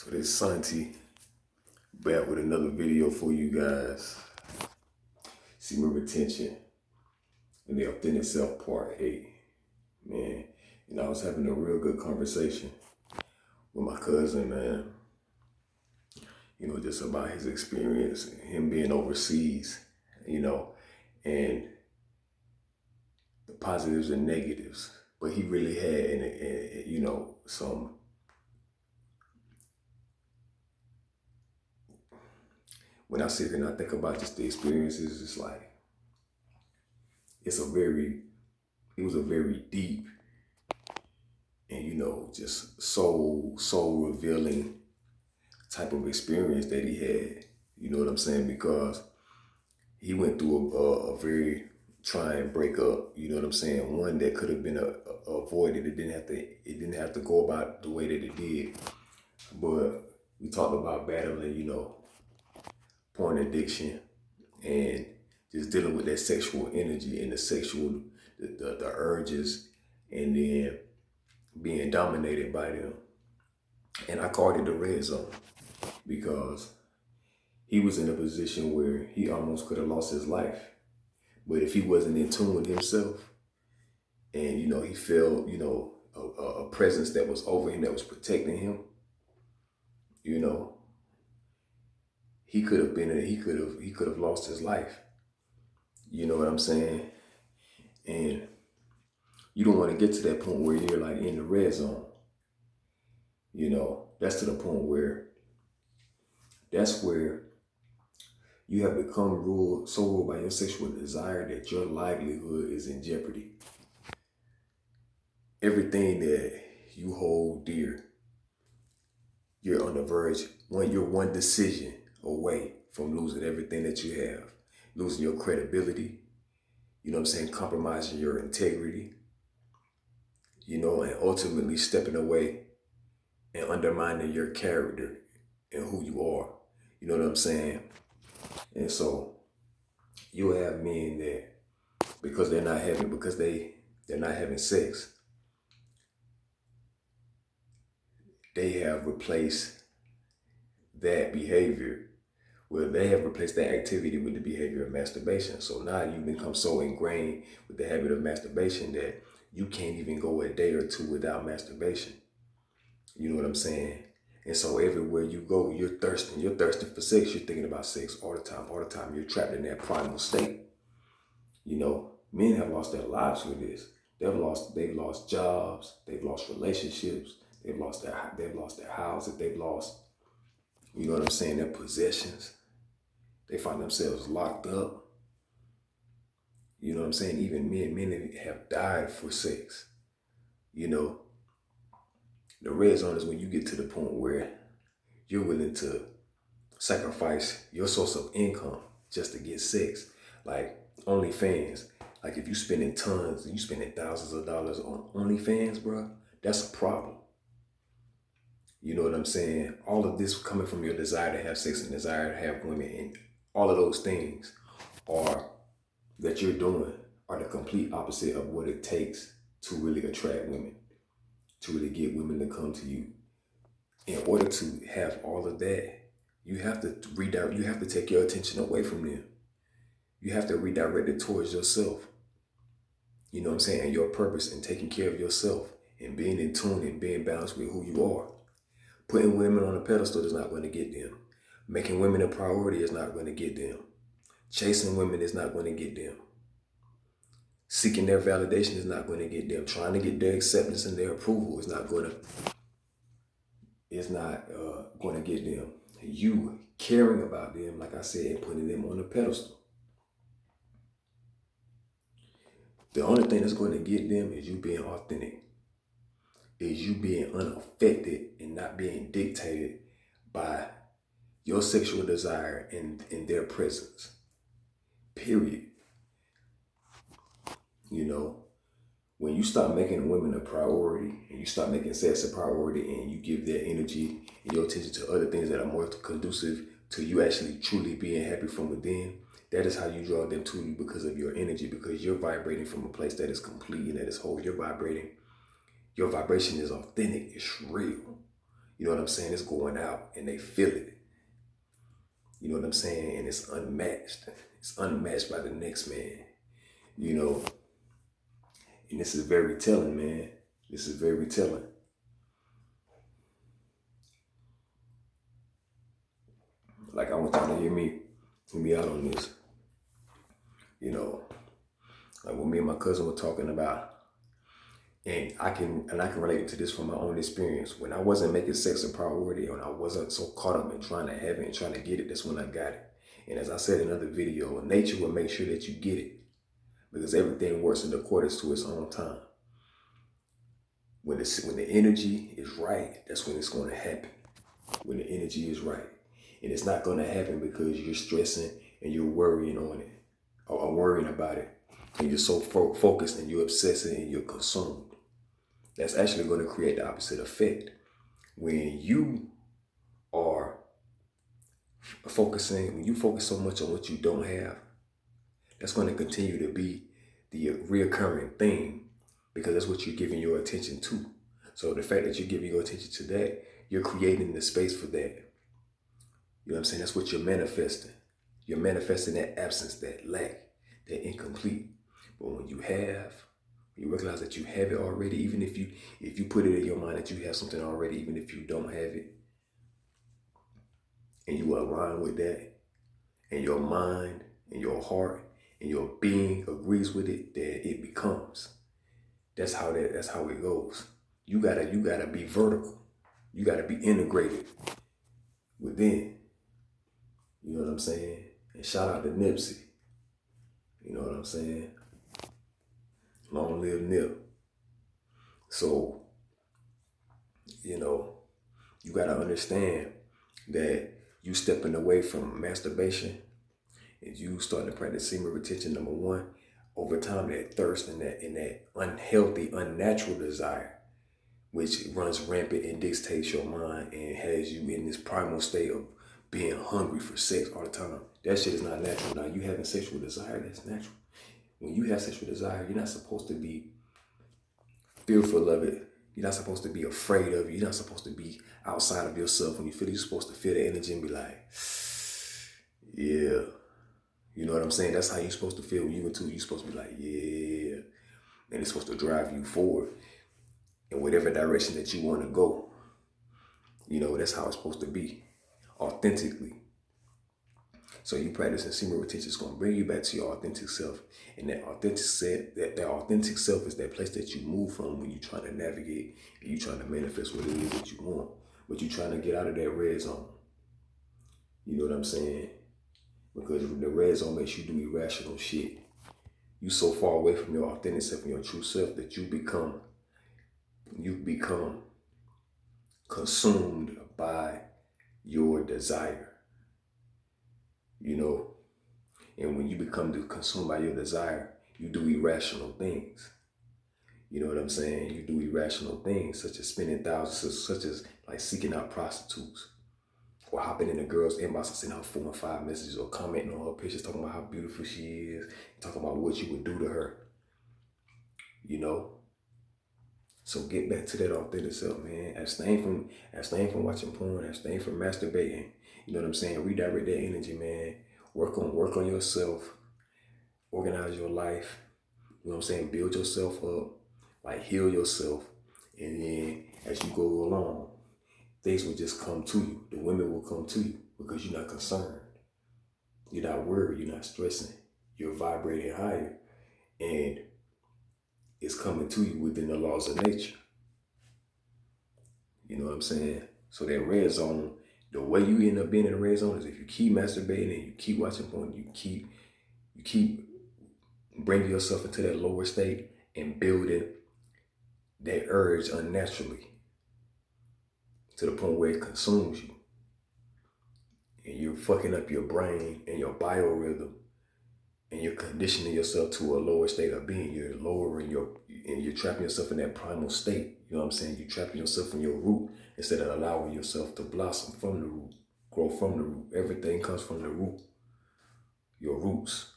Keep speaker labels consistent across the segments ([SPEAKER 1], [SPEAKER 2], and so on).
[SPEAKER 1] So this Santi back with another video for you guys. Semen retention and the authentic self part 8. Man, I was having a real good conversation with my cousin, man. Just about his experience, him being overseas, and the positives and negatives. But he really had, some. When I sit here and I think about just the experiences, it's like, it was a very deep and, just soul revealing type of experience that he had. You know what I'm saying? Because he went through a very trying breakup. You know what I'm saying? One that could have been avoided. It didn't have to go about the way that it did. But we talked about battling, porn addiction and just dealing with that sexual energy and the urges, and then being dominated by them. And I called it the red zone because he was in a position where he almost could have lost his life. But if he wasn't in tune with himself and, he felt, a presence that was over him, that was protecting him, he could have lost his life. You know what I'm saying? And you don't want to get to that point where you're like in the red zone. That's to the point where you have become so ruled by your sexual desire that your livelihood is in jeopardy. Everything that you hold dear, you're on the verge. You're one decision away from losing everything that you have, losing your credibility, compromising your integrity, and ultimately stepping away and undermining your character and who you are. You know what I'm saying? And so you'll have men that, because they're not having sex, they have replaced that behavior. Well, they have replaced that activity with the behavior of masturbation. So now you become so ingrained with the habit of masturbation that you can't even go a day or two without masturbation. You know what I'm saying? And so everywhere you go, you're thirsting for sex. You're thinking about sex all the time. You're trapped in that primal state. Men have lost their lives with this. They've lost jobs. They've lost relationships. They've lost their houses. They've lost, their possessions. They find themselves locked up. You know what I'm saying? Even men have died for sex. The red zone is when you get to the point where you're willing to sacrifice your source of income just to get sex. Like OnlyFans. Like if you spending tons and you spending thousands of dollars on OnlyFans, bro, that's a problem. You know what I'm saying? All of this coming from your desire to have sex and desire to have women, and all of those things that you're doing are the complete opposite of what it takes to really attract women, to really get women to come to you. In order to have all of that, you have to redirect. You have to take your attention away from them. You have to redirect it towards yourself. You know what I'm saying? And your purpose, and taking care of yourself and being in tune and being balanced with who you are. Putting women on a pedestal is not going to get them. Making women a priority is not going to get them. Chasing women is not going to get them. Seeking their validation is not going to get them. Trying to get their acceptance and their approval is not going to get them. You caring about them, like I said, and putting them on a pedestal. The only thing that's going to get them is you being authentic. Is you being unaffected and not being dictated by your sexual desire and their presence. Period. When you start making women a priority and you start making sex a priority and you give their energy and your attention to other things that are more conducive to you actually truly being happy from within, that is how you draw them to you, because of your energy, because you're vibrating from a place that is complete and that is whole. Your vibration is authentic, it's real. You know what I'm saying? It's going out and they feel it. You know what I'm saying? And it's unmatched. It's unmatched by the next man. You know, and this is very telling, man. This is very telling. Like I want y'all to hear me out on this. You know, like what me and my cousin were talking about. And I can relate to this from my own experience. When I wasn't making sex a priority, and I wasn't so caught up in trying to have it and trying to get it, that's when I got it. And as I said in another video, nature will make sure that you get it because everything works in accordance to its own time. When the energy is right, that's when it's going to happen. When the energy is right, and it's not going to happen because you're stressing and you're worrying on it or worrying about it, and you're so focused and you're obsessing and you're consumed. That's actually going to create the opposite effect. When you are when you focus so much on what you don't have, that's going to continue to be the reoccurring thing because that's what you're giving your attention to. So the fact that you're giving your attention to that, you're creating the space for that. You know what I'm saying? That's what you're manifesting. You're manifesting that absence, that lack, that incomplete. But when you recognize that you have it already, even if you put it in your mind that you have something already, even if you don't have it, and you align with that, and your mind and your heart and your being agrees with it, that it becomes. That's how it goes. You gotta be vertical. You gotta be integrated within. You know what I'm saying? And shout out to Nipsey. You know what I'm saying? Long live Nip. So, you know, you gotta understand that you stepping away from masturbation and you starting to practice semen retention, number one, over time that thirst and that unhealthy, unnatural desire, which runs rampant and dictates your mind and has you in this primal state of being hungry for sex all the time. That shit is not natural. Now you having sexual desire, that's natural. When you have sexual desire, you're not supposed to be fearful of it. You're not supposed to be afraid of it. You're not supposed to be outside of yourself. When you feel it, you're supposed to feel the energy and be like, yeah. You know what I'm saying? That's how you're supposed to feel when you into it. You're supposed to be like, yeah. And it's supposed to drive you forward in whatever direction that you want to go. You know, that's how it's supposed to be, authentically. So you practicing semen retention is going to bring you back to your authentic self. And that authentic self is that place that you move from when you're trying to navigate and you're trying to manifest what it is that you want. But you're trying to get out of that red zone. You know what I'm saying? Because the red zone makes you do irrational shit. You so far away from your authentic self and your true self that you become consumed by your desire. You know, and when you become consumed by your desire, you do irrational things. You know what I'm saying? You do irrational things such as spending thousands, such as like seeking out prostitutes or hopping in a girl's inbox and sending her 4 and 5 messages or commenting on her pictures, talking about how beautiful she is, talking about what you would do to her. You know? So get back to that authentic self, man. Abstain from watching porn, abstain from masturbating. You know what I'm saying? Redirect that energy, man. Work on yourself. Organize your life. You know what I'm saying? Build yourself up. Like heal yourself. And then as you go along, things will just come to you. The women will come to you because you're not concerned. You're not worried. You're not stressing. You're vibrating higher. And it's coming to you within the laws of nature. You know what I'm saying? So that red zone, the way you end up being in the red zone is if you keep masturbating and you keep watching porn, you keep bringing yourself into that lower state and building that urge unnaturally to the point where it consumes you. And you're fucking up your brain and your biorhythm and you're conditioning yourself to a lower state of being. You're you're trapping yourself in that primal state. You know what I'm saying? You're trapping yourself in your root instead of allowing yourself to blossom from the root, grow from the root. Everything comes from the root, your roots.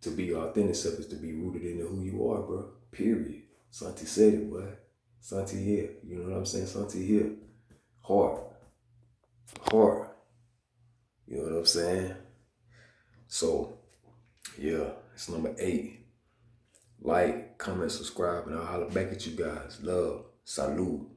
[SPEAKER 1] To be your authentic self is to be rooted into who you are, bro. Period. Santi said it, boy. Santi here. You know what I'm saying? Santi here. Heart. Heart. You know what I'm saying? So, yeah, it's number 8. Like, comment, subscribe, and I'll holler back at you guys. Love. Salute.